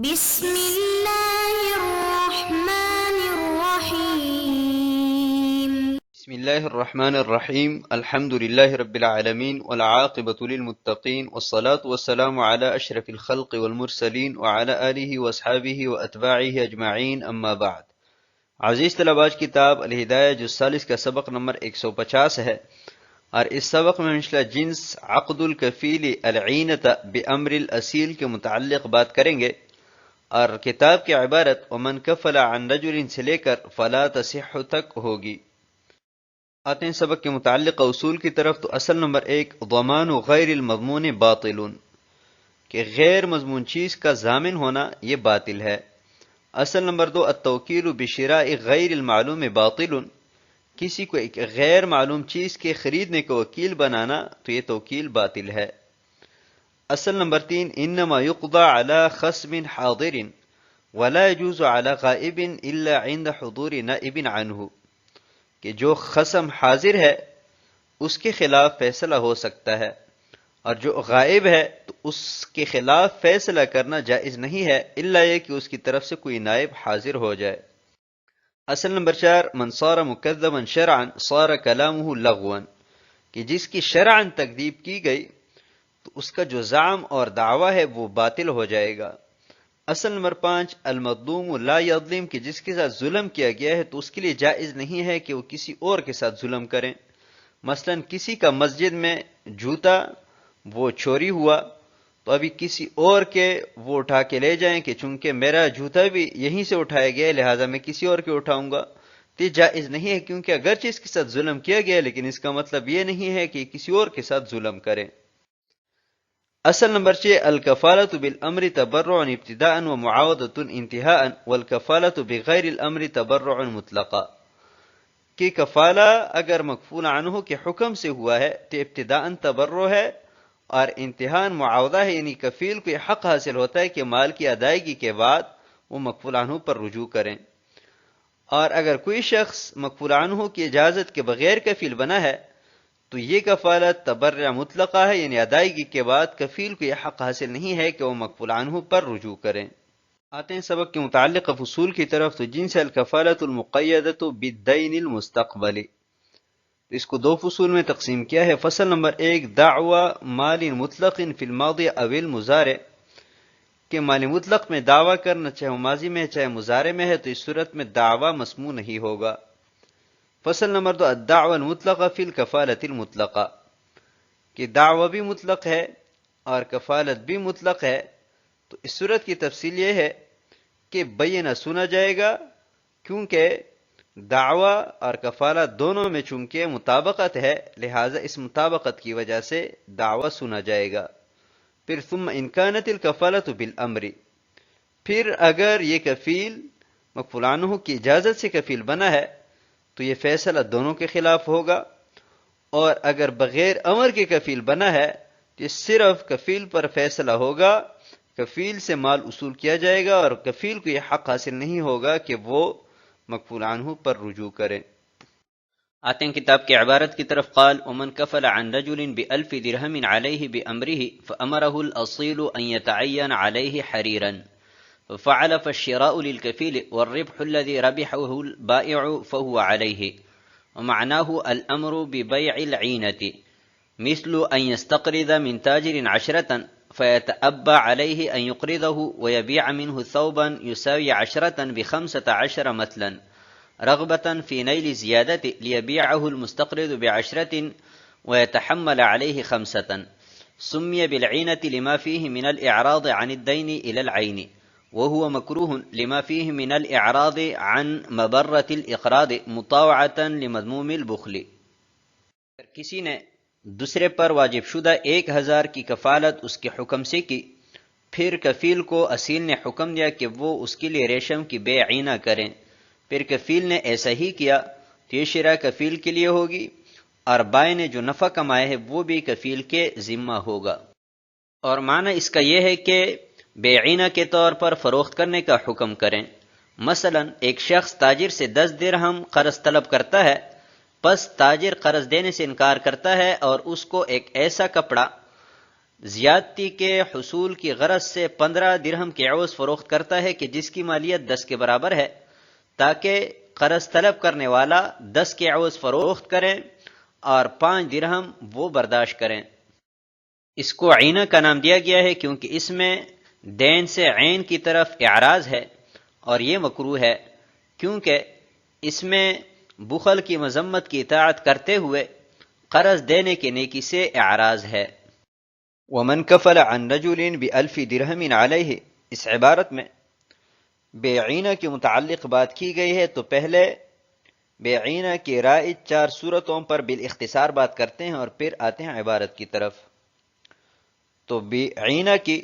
بسم الله الرحمن الرحيم. بسم الله الرحمن الرحيم. الحمد لله رب العالمين والعاقبة للمتقين والصلاة والسلام على أشرف الخلق والمرسلين وعلى آله وأصحابه وأتباعه أجمعين أما بعد. عزیز طلباء، آج کتاب الہدایہ جز ثالث کا سبق نمبر 150 ہے، اور اس سبق میں انشاءاللہ جنس عقد الکفیل العینۃ بامر الاسیل کے متعلق بات کریں گے، اور کتاب کی عبارت ومن کفل عن رجل سے لے کر فلا تصح تک ہوگی۔ آتے ہیں سبق کے متعلق اصول کی طرف۔ تو اصل نمبر 1، ضمان غیر المضمون باطل، کہ غیر مضمون چیز کا ضامن ہونا یہ باطل ہے۔ اصل نمبر 2، التوکیل بشراء غیر المعلوم باطل، کسی کو ایک غیر معلوم چیز کے خریدنے کو وکیل بنانا تو یہ توکیل باطل ہے۔ اصل نمبر 3، انما یقضى على خصم حاضر ولا يجوز على غائب الا عند حضور نائب عنه، کہ جو خصم حاضر ہے اس کے خلاف فیصلہ ہو سکتا ہے، اور جو غائب ہے تو اس کے خلاف فیصلہ کرنا جائز نہیں ہے الا یہ کہ اس کی طرف سے کوئی نائب حاضر ہو جائے۔ اصل نمبر 4، من صار مکذبا شرعا صار کلامه لغوا، کہ جس کی شرعا تکذیب کی گئی تو اس کا جو زعم اور دعویٰ ہے وہ باطل ہو جائے گا۔ اصل نمبر 5، المظلوم لا یظلم، کہ جس کے ساتھ ظلم کیا گیا ہے تو اس کے لیے جائز نہیں ہے کہ وہ کسی اور کے ساتھ ظلم کریں۔ مثلا کسی کا مسجد میں جوتا وہ چوری ہوا تو ابھی کسی اور کے وہ اٹھا کے لے جائیں کہ چونکہ میرا جوتا بھی یہیں سے اٹھایا گیا ہے لہٰذا میں کسی اور کے اٹھاؤں گا، تو یہ جائز نہیں ہے، کیونکہ اگرچہ اس کے ساتھ ظلم کیا گیا لیکن اس کا مطلب یہ نہیں ہے کہ کسی اور کے ساتھ ظلم کریں۔ اصل نمبر 6، الکفالۃ بالامر تبرع ابتداء ومعاوضۃ انتہاء والکفالۃ بغیر الامر تبرع مطلقا، کہ کفالہ اگر مکفول عنہ کے حکم سے ہوا ہے تو ابتداء تبرع ہے، اور انتہاء معاوضہ ہے، یعنی کفیل کو یہ حق حاصل ہوتا ہے کہ مال کی ادائیگی کے بعد وہ مکفول عنہ پر رجوع کریں۔ اور اگر کوئی شخص مکفول عنہ کی اجازت کے بغیر کفیل بنا ہے تو یہ کفالت تبرع مطلقہ ہے، یعنی ادائیگی کے بعد کفیل کو یہ حق حاصل نہیں ہے کہ وہ مکفول عنہ پر رجوع کریں۔ آتے ہیں سبق کے متعلق فصول کی طرف۔ تو جنس الکفالۃ المقیدۃ بالدین المستقبل، اس کو دو فصول میں تقسیم کیا ہے۔ فصل نمبر 1، دعوی مال مطلق فی الماضی او المضارع، کہ مال مطلق میں دعویٰ کرنا چاہے ماضی میں چاہے مضارع میں ہے تو اس صورت میں دعویٰ مسموع نہیں ہوگا۔ فصل نمبر 2، الدعوی المطلقہ فی الکفالۃ المطلقہ، کہ دعویٰ بھی مطلق ہے اور کفالت بھی مطلق ہے، تو اس صورت کی تفصیل یہ ہے کہ بینہ سنا جائے گا، کیونکہ دعویٰ اور کفالت دونوں میں چونکہ مطابقت ہے لہٰذا اس مطابقت کی وجہ سے دعویٰ سنا جائے گا۔ پھر ثم ان کانت الکفالۃ بالامر، پھر اگر یہ کفیل مکفول عنہ کی اجازت سے کفیل بنا ہے تو یہ فیصلہ دونوں کے خلاف ہوگا، اور اگر بغیر امر کے کفیل بنا ہے تو یہ صرف کفیل پر فیصلہ ہوگا، کفیل سے مال اصول کیا جائے گا اور کفیل کو یہ حق حاصل نہیں ہوگا کہ وہ مکفول عنہ پر رجوع کریں۔ آتے ہیں کتاب کی عبارت کی طرف۔ قال ومن کفل عن رجل بألف درہم علیہ بأمرہ فأمرہ الأصیل ان یتعین علیہ حریرا ففعل فالشراء للكفيل والربح الذي ربحه البائع فهو عليه، ومعناه الأمر ببيع العينة، مثل أن يستقرض من تاجر 10 فيتأبى عليه أن يقرضه ويبيع منه ثوبا يساوي 10 ب15 مثلا رغبة في نيل زيادة ليبيعه المستقرض ب10 ويتحمل عليه 5، سمي بالعينة لما فيه من الإعراض عن الدين إلى العين، وهو مكروه لما فيه من الإعراض عن مبرة الإقراض مطاوعة لمذموم البخل۔ کسی نے دوسرے پر واجب شدہ 1000 کی کفالت اس کے حکم سے کی، پھر کفیل کو اصیل نے حکم دیا کہ وہ اس کے لیے ریشم کی بے عینہ کریں، پھر کفیل نے ایسا ہی کیا تو یہ شرح کفیل کے لیے ہوگی، اور بائع نے جو نفع کمایا ہے وہ بھی کفیل کے ذمہ ہوگا۔ اور معنی اس کا یہ ہے کہ بے عینہ کے طور پر فروخت کرنے کا حکم کریں۔ مثلا ایک شخص تاجر سے 10 درہم قرض طلب کرتا ہے، پس تاجر قرض دینے سے انکار کرتا ہے اور اس کو ایک ایسا کپڑا زیادتی کے حصول کی غرض سے 15 درہم کے عوض فروخت کرتا ہے کہ جس کی مالیت 10 کے برابر ہے، تاکہ قرض طلب کرنے والا 10 کے عوض فروخت کریں اور 5 درہم وہ برداشت کریں۔ اس کو عینہ کا نام دیا گیا ہے کیونکہ اس میں دین سے عین کی طرف اعراض ہے، اور یہ مکروہ ہے کیونکہ اس میں بخل کی مذمت کی اطاعت کرتے ہوئے قرض دینے کی نیکی سے اعراض ہے۔ ومن کفل عن رجل ب1000 درہم علیہ، اس عبارت میں بے عینہ کے متعلق بات کی گئی ہے، تو پہلے بے عینہ کی رائج 4 صورتوں پر بالاختصار بات کرتے ہیں اور پھر آتے ہیں عبارت کی طرف۔ تو بے عینہ کی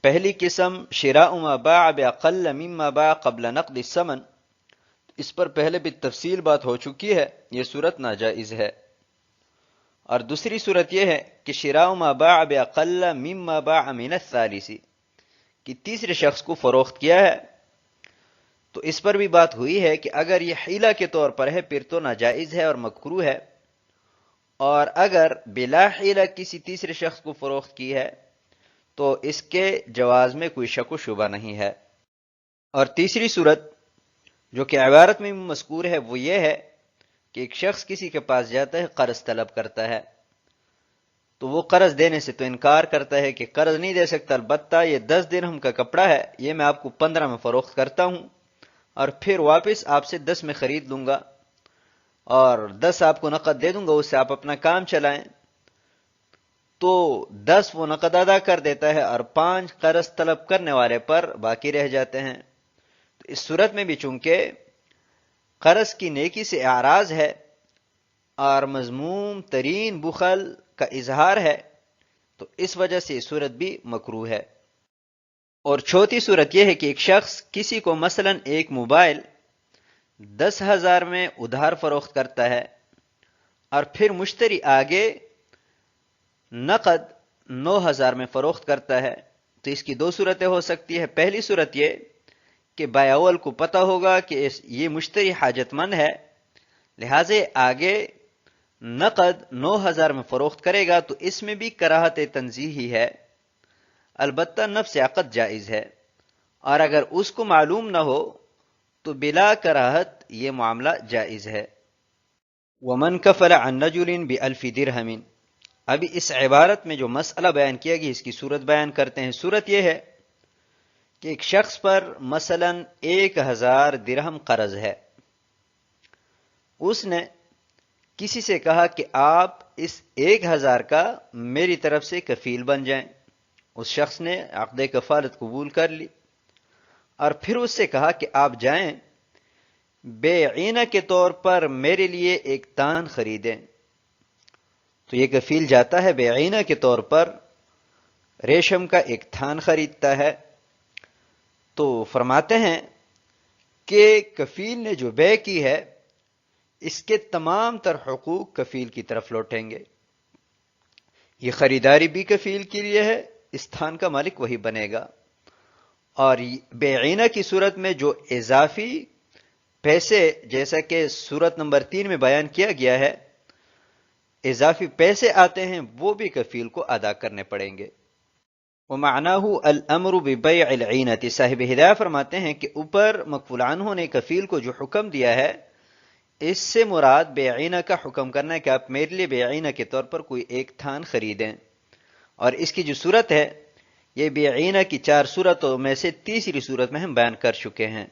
پہلی قسم شراء ما باع باقل مما باع قبل نقد الثمن، اس پر پہلے بھی تفصیل بات ہو چکی ہے، یہ صورت ناجائز ہے۔ اور دوسری صورت یہ ہے کہ شراء ما باع باقل مما باع من الثالث، کہ تیسرے شخص کو فروخت کیا ہے، تو اس پر بھی بات ہوئی ہے کہ اگر یہ حیلہ کے طور پر ہے پھر تو ناجائز ہے اور مکروہ ہے، اور اگر بلا حیلہ کسی تیسرے شخص کو فروخت کی ہے تو اس کے جواز میں کوئی شک و شبہ نہیں ہے۔ اور تیسری صورت جو کہ عبارت میں مذکور ہے وہ یہ ہے کہ ایک شخص کسی کے پاس جاتا ہے، قرض طلب کرتا ہے، تو وہ قرض دینے سے تو انکار کرتا ہے کہ قرض نہیں دے سکتا، البتہ یہ 10 درہم کا کپڑا ہے، یہ میں آپ کو 15 میں فروخت کرتا ہوں اور پھر واپس آپ سے 10 میں خرید لوں گا اور 10 آپ کو نقد دے دوں گا، اس سے آپ اپنا کام چلائیں۔ تو 10 وہ نقد ادا کر دیتا ہے اور 5 قرض طلب کرنے والے پر باقی رہ جاتے ہیں۔ تو اس صورت میں بھی چونکہ قرض کی نیکی سے اعراض ہے اور مذموم ترین بخل کا اظہار ہے، تو اس وجہ سے یہ صورت بھی مکروہ ہے۔ اور چوتھی صورت یہ ہے کہ ایک شخص کسی کو مثلا ایک موبائل 10,000 میں ادھار فروخت کرتا ہے اور پھر مشتری آگے نقد 9,000 میں فروخت کرتا ہے، تو اس کی 2 صورتیں ہو سکتی ہے۔ پہلی صورت یہ کہ بائع اول کو پتہ ہوگا کہ یہ مشتری حاجت مند ہے، لہٰذا آگے نقد 9,000 میں فروخت کرے گا، تو اس میں بھی کراہت تنزیہی ہے، البتہ نفس عقد جائز ہے۔ اور اگر اس کو معلوم نہ ہو تو بلا کراہت یہ معاملہ جائز ہے۔ ومن کفل عن رجل ب1000 درہم، ابھی اس عبارت میں جو مسئلہ بیان کیا گیا اس کی صورت بیان کرتے ہیں۔ صورت یہ ہے کہ ایک شخص پر مثلا 1000 درہم قرض ہے، اس نے کسی سے کہا کہ آپ اس 1000 کا میری طرف سے کفیل بن جائیں، اس شخص نے عقد کفالت قبول کر لی اور پھر اس سے کہا کہ آپ جائیں بے عینہ کے طور پر میرے لیے ایک تان خریدیں، تو یہ کفیل جاتا ہے بے عینہ کے طور پر ریشم کا ایک تھان خریدتا ہے، تو فرماتے ہیں کہ کفیل نے جو بے کی ہے اس کے تمام تر حقوق کفیل کی طرف لوٹیں گے، یہ خریداری بھی کفیل کے لیے ہے، اس تھان کا مالک وہی بنے گا۔ اور بے عینہ کی صورت میں جو اضافی پیسے، جیسا کہ صورت نمبر 3 میں بیان کیا گیا ہے، اضافی پیسے آتے ہیں وہ بھی کفیل کو ادا کرنے پڑیں گے۔ وَمَعْنَاهُ الْأَمْرُ بِبَيْعِ الْعِینَةِ، صاحب ہدایہ فرماتے ہیں کہ اوپر مقفول عنہ نے کفیل کو جو حکم دیا ہے اس سے مراد بے عینہ کا حکم کرنا ہے کہ آپ میرے لیے بے عینہ کے طور پر کوئی ایک تھان خریدیں، اور اس کی جو صورت ہے یہ بے عینہ کی 4 صورتوں میں سے تیسری صورت میں ہم بیان کر چکے ہیں۔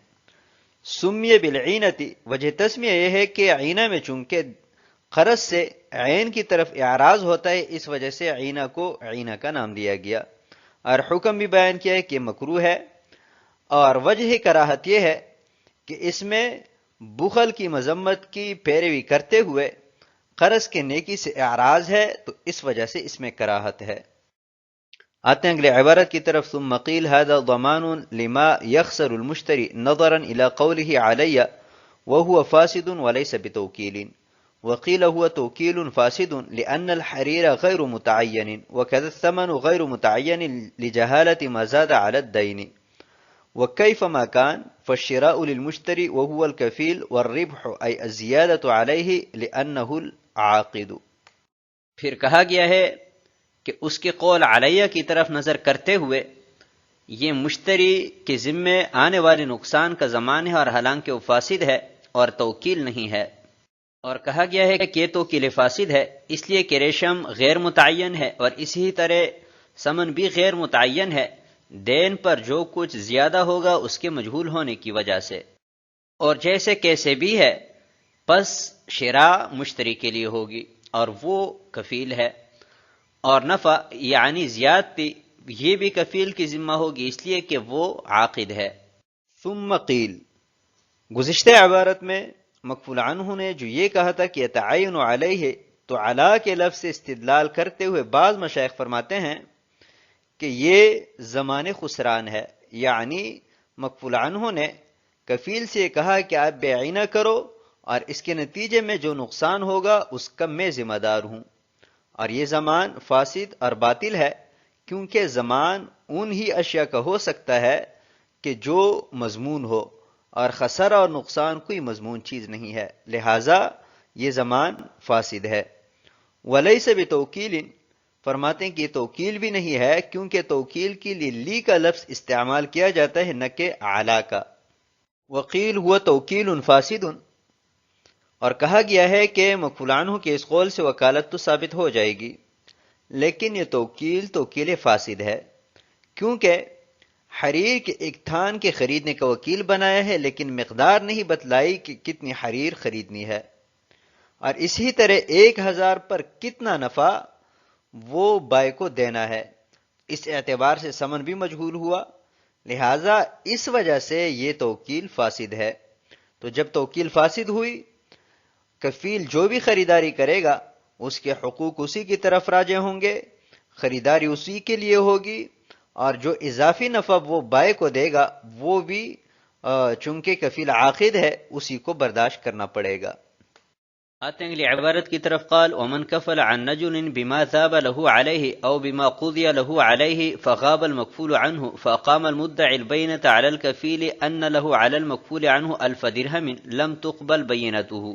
سمیہ بالعینتی، وجہ تسمیہ یہ ہے کہ عینہ میں چونکہ قرض سے عین کی طرف اعراض ہوتا ہے، اس وجہ سے عینہ کو عینہ کا نام دیا گیا، اور حکم بھی بیان کیا ہے کہ مکروہ ہے، اور وجہ کراہت یہ ہے کہ اس میں بخل کی مذمت کی پیروی کرتے ہوئے قرض کے نیکی سے اعراض ہے، تو اس وجہ سے اس میں کراہت ہے۔ آتے ہیں اگلے عبارت کی طرف، ثم قیل هذا ضمان لما يخسر المشتری نظرا الى قوله علی وهو فاسد وليس بتوکیل، وقیل هو توکیل فاسد لأن الحریر غیر متعین وكذا الثمن غیر متعین لجهالة ما زاد على الدین، وكيف ما كان فالشراء للمشتری وهو الكفیل والربح أي الزیادة علیہ لأنه العاقد۔ پھر کہا گیا ہے کہ اس کے قول علیہ کی طرف نظر کرتے ہوئے یہ مشتری کے ذمے آنے والے نقصان کا ضمان ہے، اور حالانکہ وہ فاسد ہے اور توکیل نہیں ہے۔ اور کہا گیا ہے کہ یہ توکیل فاسد ہے اس لیے کہ ریشم غیر متعین ہے، اور اسی طرح ثمن بھی غیر متعین ہے، دین پر جو کچھ زیادہ ہوگا اس کے مجہول ہونے کی وجہ سے۔ اور جیسے کیسے بھی ہے، پس شراء مشتری کے لیے ہوگی اور وہ کفیل ہے، اور نفع یعنی زیادتی یہ بھی کفیل کی ذمہ ہوگی اس لیے کہ وہ عاقد ہے۔ ثم قیل، گزشتہ عبارت میں مکفول عنہ نے جو یہ کہا تھا کہ یتعین علیہ، تو علا کے لفظ سے استدلال کرتے ہوئے بعض مشائخ فرماتے ہیں کہ یہ زمان خسران ہے، یعنی مکفول عنہ نے کفیل سے کہا کہ آپ بیعینہ کرو اور اس کے نتیجے میں جو نقصان ہوگا اس کا میں ذمہ دار ہوں، اور یہ زمان فاسد اور باطل ہے، کیونکہ زمان ان ہی اشیاء کا ہو سکتا ہے کہ جو مضمون ہو، اور خسارہ اور نقصان کوئی مضمون چیز نہیں ہے، لہٰذا یہ زمان فاسد ہے۔ ولیس بتوکیل، فرماتے ہیں کہ یہ توکیل بھی نہیں ہے، کیونکہ توکیل کے لیے لی کا لفظ استعمال کیا جاتا ہے نہ کہ اعلی کا۔ وقیل ہوا توکیل فاسد، اور کہا گیا ہے کہ مکفول عنہ کے اس قول سے وکالت تو ثابت ہو جائے گی، لیکن یہ توکیل فاسد ہے، کیونکہ حریر کے ایک تھان کے خریدنے کا وکیل بنایا ہے، لیکن مقدار نہیں بتلائی کہ کتنی حریر خریدنی ہے، اور اسی طرح 1000 پر کتنا نفع وہ بائع کو دینا ہے، اس اعتبار سے ثمن بھی مجہول ہوا، لہٰذا اس وجہ سے یہ توکیل فاسد ہے۔ تو جب توکیل فاسد ہوئی، کفیل جو بھی خریداری کرے گا اس کے حقوق اسی کی طرف راجع ہوں گے، خریداری اسی کے لیے ہوگی، اور جو اضافی نفع وہ بائع کو دے گا وہ بھی چونکہ کفیل عاقد ہے اسی کو برداشت کرنا پڑے گا۔ آتے ہیں اگلی عبارت کی طرف، قال ومن کفل عن نجل بما ذاب له عليه او بما قضي له عليه فغاب المكفول عنه فأقام المدعي البينة على الكفيل أن له على المكفول عنه 1000 درهم لم تقبل بينته،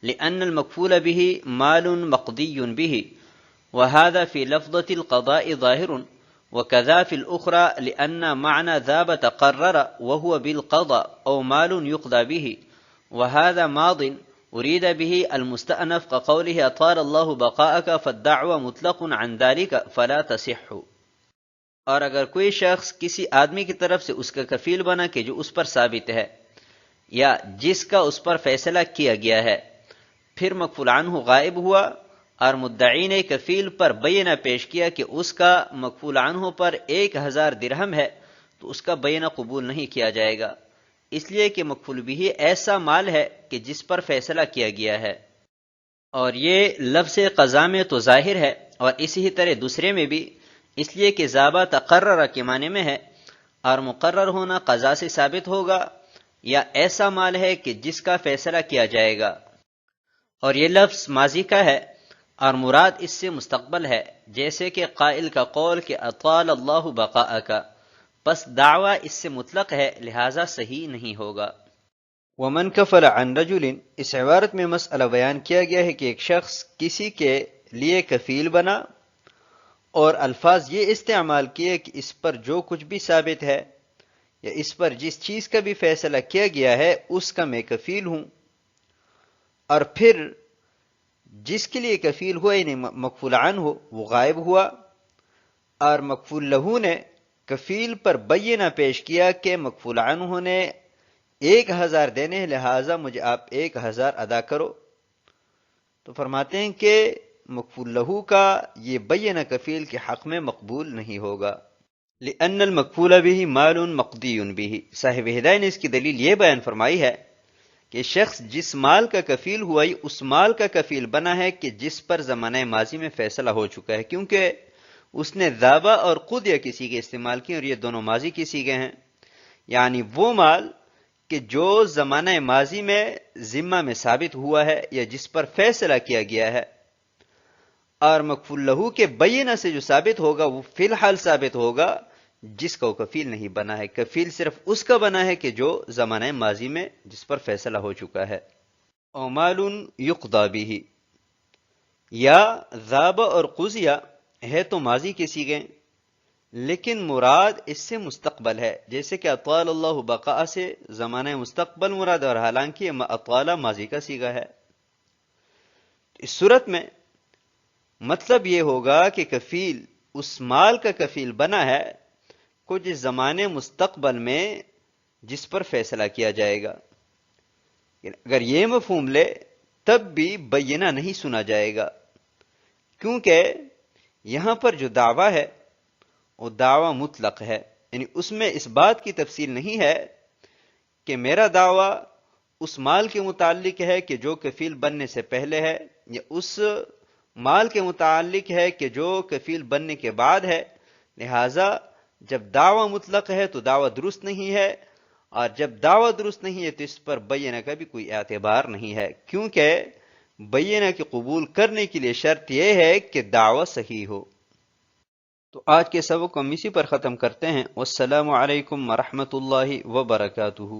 لأن المكفول به مال مقضي به، وهذا في لفظة القضاء ظاهر، وكذا في الأخرى لأن معنى ذاب تقرر وهو بالقضاء أو مال يقضى به، وهذا ماض أريد به المستأنف كقوله أطال الله بقاءك فالدعوى مطلق عن ذلك فلا تصح۔ اور اگر کوئی شخص کسی آدمی کی طرف سے اس کا کفیل بنا کہ جو اس پر ثابت ہے یا جس کا اس پر فیصلہ کیا گیا ہے، پھر مکفول عنہ غائب ہوا اور مدعی نے کفیل پر بینہ پیش کیا کہ اس کا مکفول عنہ پر 1000 درہم ہے، تو اس کا بینہ قبول نہیں کیا جائے گا، اس لیے کہ مکفول بھی ایسا مال ہے کہ جس پر فیصلہ کیا گیا ہے، اور یہ لفظ قضا میں تو ظاہر ہے، اور اسی طرح دوسرے میں بھی، اس لیے کہ ذابہ تقرر کے معنی میں ہے، اور مقرر ہونا قضا سے ثابت ہوگا، یا ایسا مال ہے کہ جس کا فیصلہ کیا جائے گا، اور یہ لفظ ماضی کا ہے اور مراد اس سے مستقبل ہے، جیسے کہ قائل کا قول کہ اطال اللہ بقاءک، پس دعویٰ اس سے مطلق ہے لہذا صحیح نہیں ہوگا۔ ومن کفل عن رجل، اس عبارت میں مسئلہ بیان کیا گیا ہے کہ ایک شخص کسی کے لیے کفیل بنا اور الفاظ یہ استعمال کیے کہ اس پر جو کچھ بھی ثابت ہے یا اس پر جس چیز کا بھی فیصلہ کیا گیا ہے اس کا میں کفیل ہوں، اور پھر جس کے لیے کفیل ہوا یعنی مکفول عنہ ہو وہ غائب ہوا، اور مکفول لہو نے کفیل پر بینہ پیش کیا کہ مکفول عنہ نے 1000 دینے ہیں لہٰذا مجھے آپ 1000 ادا کرو، تو فرماتے ہیں کہ مکفول لہو کا یہ بینہ کفیل کے حق میں مقبول نہیں ہوگا، لأن المکفول به مال مقضی به۔ صاحب ہدایہ نے اس کی دلیل یہ بیان فرمائی ہے کہ شخص جس مال کا کفیل ہوا اس مال کا کفیل بنا ہے کہ جس پر زمانہ ماضی میں فیصلہ ہو چکا ہے، کیونکہ اس نے ذابہ اور قضیہ کی صیغے استعمال کی اور یہ دونوں ماضی کی صیغے ہیں، یعنی وہ مال کہ جو زمانہ ماضی میں ذمہ میں ثابت ہوا ہے یا جس پر فیصلہ کیا گیا ہے، اور مکفول لہو کے بینہ سے جو ثابت ہوگا وہ فی الحال ثابت ہوگا جس کا وہ کفیل نہیں بنا ہے، کفیل صرف اس کا بنا ہے کہ جو زمانہ ماضی میں جس پر فیصلہ ہو چکا ہے۔ او مال یقضی بہ، یا ذاب اور قضیہ ہے تو ماضی کے صیغے، لیکن مراد اس سے مستقبل ہے، جیسے کہ اطال اللہ بقاء سے زمانہ مستقبل مراد، اور حالانکہ اطال ماضی کا صیغہ ہے۔ اس صورت میں مطلب یہ ہوگا کہ کفیل اس مال کا کفیل بنا ہے کچھ زمانے مستقبل میں جس پر فیصلہ کیا جائے گا۔ اگر یہ مفہوم لے تب بھی بینہ نہیں سنا جائے گا، کیونکہ یہاں پر جو دعویٰ ہے وہ دعویٰ مطلق ہے، یعنی اس میں اس بات کی تفصیل نہیں ہے کہ میرا دعویٰ اس مال کے متعلق ہے کہ جو کفیل بننے سے پہلے ہے، یا اس مال کے متعلق ہے کہ جو کفیل بننے کے بعد ہے۔ لہذا جب دعویٰ مطلق ہے تو دعویٰ درست نہیں ہے، اور جب دعویٰ درست نہیں ہے تو اس پر بینہ کا بھی کوئی اعتبار نہیں ہے، کیونکہ بینہ کے قبول کرنے کے لیے شرط یہ ہے کہ دعویٰ صحیح ہو۔ تو آج کے سبق کو ہم اسی پر ختم کرتے ہیں۔ والسلام علیکم ورحمۃ اللہ وبرکاتہ۔